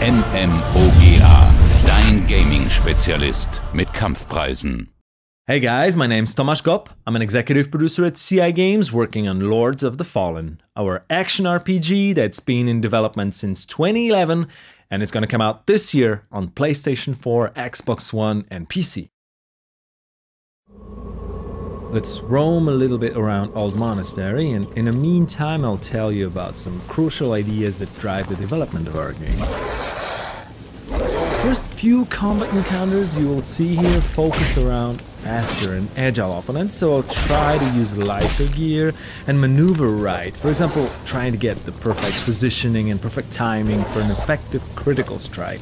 MMOGA, dein Gaming-Spezialist mit Kampfpreisen. Hey guys, my name's Tomasz Gopp. I'm an executive producer at CI Games working on Lords of the Fallen, our action RPG that's been in development since 2011 and it's gonna come out this year on PlayStation 4, Xbox One and PC. Let's roam a little bit around Old Monastery, and in the meantime I'll tell you about some crucial ideas that drive the development of our game. First few combat encounters you will see here focus around faster and agile opponents, so I'll try to use lighter gear and maneuver right. For example, trying to get the perfect positioning and perfect timing for an effective critical strike.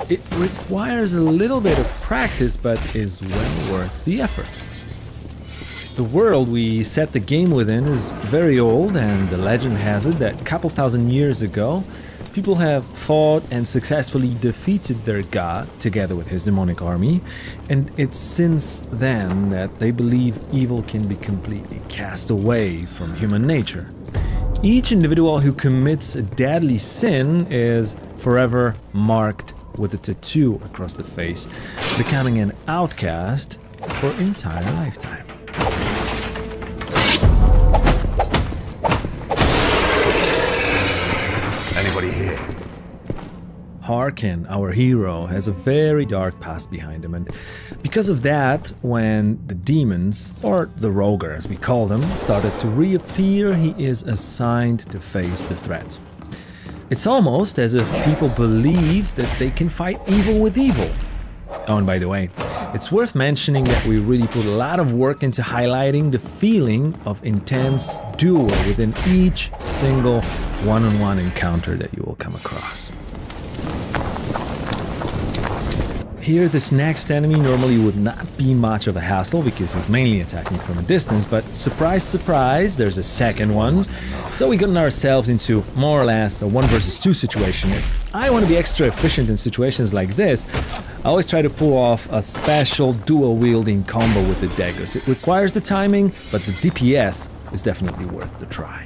It requires a little bit of practice, but is well worth the effort. The world we set the game within is very old, and the legend has it that a couple thousand years ago, people have fought and successfully defeated their god together with his demonic army, and it's since then that they believe evil can be completely cast away from human nature. Each individual who commits a deadly sin is forever marked with a tattoo across the face, becoming an outcast for an entire lifetime. Anybody here? Harkin, our hero, has a very dark past behind him, and because of that, when the demons, or the Roger as we call them, started to reappear, he is assigned to face the threat. It's almost as if people believe that they can fight evil with evil. Oh, and by the way, it's worth mentioning that we really put a lot of work into highlighting the feeling of intense duel within each single one-on-one encounter that you will come across. Here, this next enemy normally would not be much of a hassle because he's mainly attacking from a distance, but surprise, surprise, there's a second one. So we gotten ourselves into more or less a 1 versus 2 situation. If I want to be extra efficient in situations like this, I always try to pull off a special dual-wielding combo with the daggers. It requires the timing, but the DPS is definitely worth the try.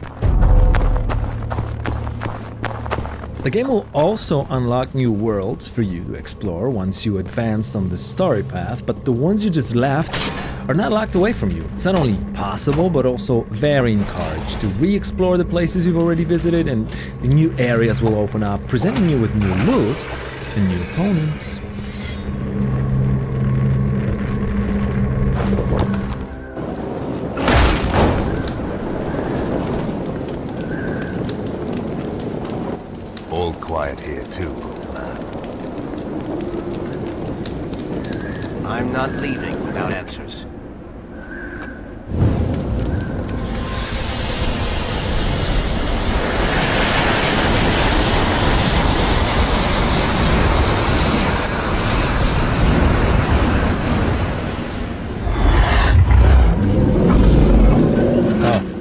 The game will also unlock new worlds for you to explore once you advance on the story path, but the ones you just left are not locked away from you. It's not only possible, but also very encouraged to re-explore the places you've already visited, and the new areas will open up, presenting you with new loot and new opponents. All quiet here too, man. I'm not leaving without answers.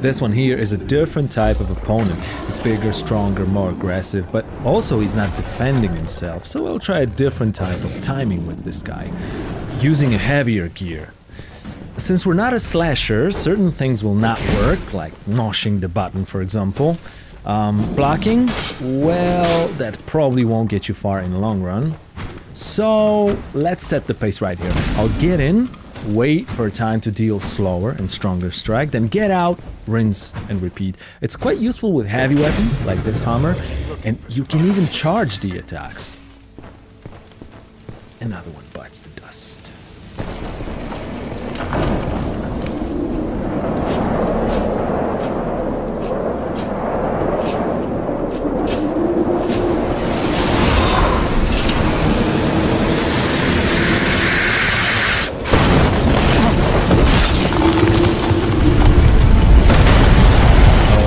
This one here is a different type of opponent. He's bigger, stronger, more aggressive, but also he's not defending himself, so we'll try a different type of timing with this guy, using a heavier gear. Since we're not a slasher, certain things will not work, like mashing the button, for example. Blocking, well, that probably won't get you far in the long run. So let's set the pace right here. I'll get in, wait for a time to deal slower and stronger strike, then get out, rinse and repeat. It's quite useful with heavy weapons like this hammer, and you can even charge the attacks. Another one bites the dust.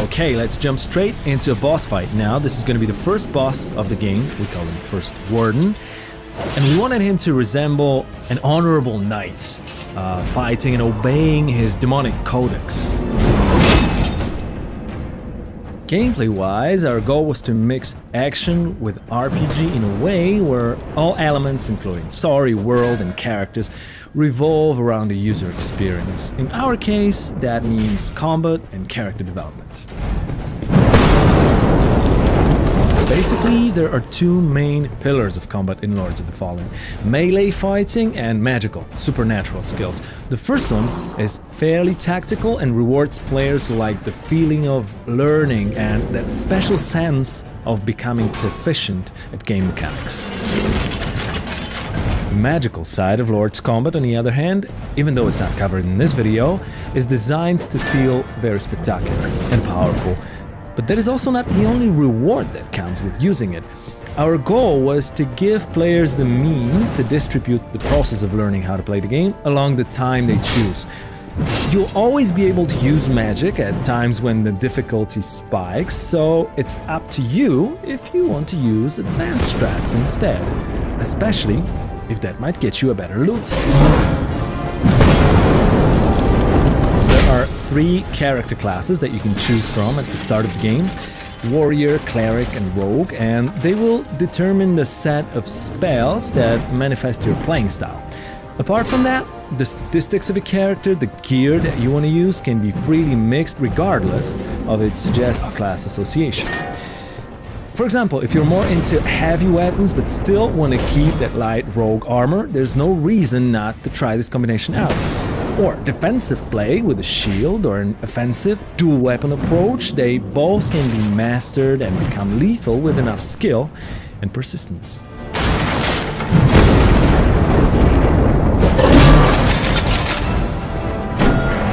Okay, let's jump straight into a boss fight now. This is going to be the first boss of the game. We call him First Warden. And we wanted him to resemble an honorable knight, fighting and obeying his demonic codex. Gameplay-wise, our goal was to mix action with RPG in a way where all elements, including story, world, and characters, revolve around the user experience. In our case, that means combat and character development. Basically, there are two main pillars of combat in Lords of the Fallen: melee fighting and magical, supernatural skills. The first one is fairly tactical and rewards players who like the feeling of learning and that special sense of becoming proficient at game mechanics. The magical side of Lord's Combat, on the other hand, even though it's not covered in this video, is designed to feel very spectacular and powerful. But that is also not the only reward that counts with using it. Our goal was to give players the means to distribute the process of learning how to play the game along the time they choose. You'll always be able to use magic at times when the difficulty spikes, so it's up to you if you want to use advanced strats instead, especially if that might get you a better loot. There are 3 character classes that you can choose from at the start of the game: Warrior, Cleric and Rogue, and they will determine the set of spells that manifest your playing style. Apart from that, the statistics of a character, the gear that you want to use, can be freely mixed regardless of its suggested class association. For example, if you're more into heavy weapons but still want to keep that light rogue armor, there's no reason not to try this combination out. Or defensive play with a shield or an offensive dual weapon approach, they both can be mastered and become lethal with enough skill and persistence.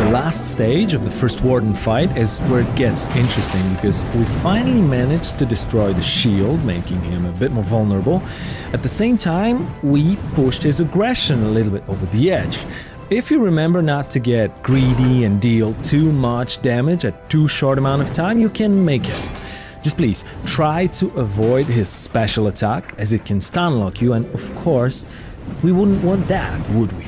The last stage of the first Warden fight is where it gets interesting, because we finally managed to destroy the shield, making him a bit more vulnerable. At the same time, we pushed his aggression a little bit over the edge. If you remember not to get greedy and deal too much damage at too short amount of time, you can make it. Just please try to avoid his special attack, as it can stun lock you, and of course, we wouldn't want that, would we?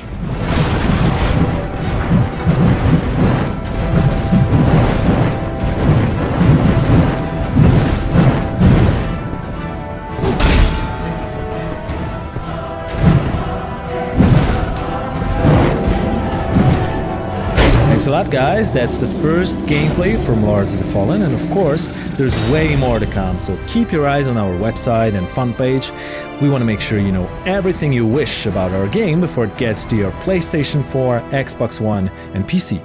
Thanks a lot, guys. That's the first gameplay from Lords of the Fallen, and of course there's way more to come, so keep your eyes on our website and fun page. We want to make sure you know everything you wish about our game before it gets to your PlayStation 4, Xbox One and PC.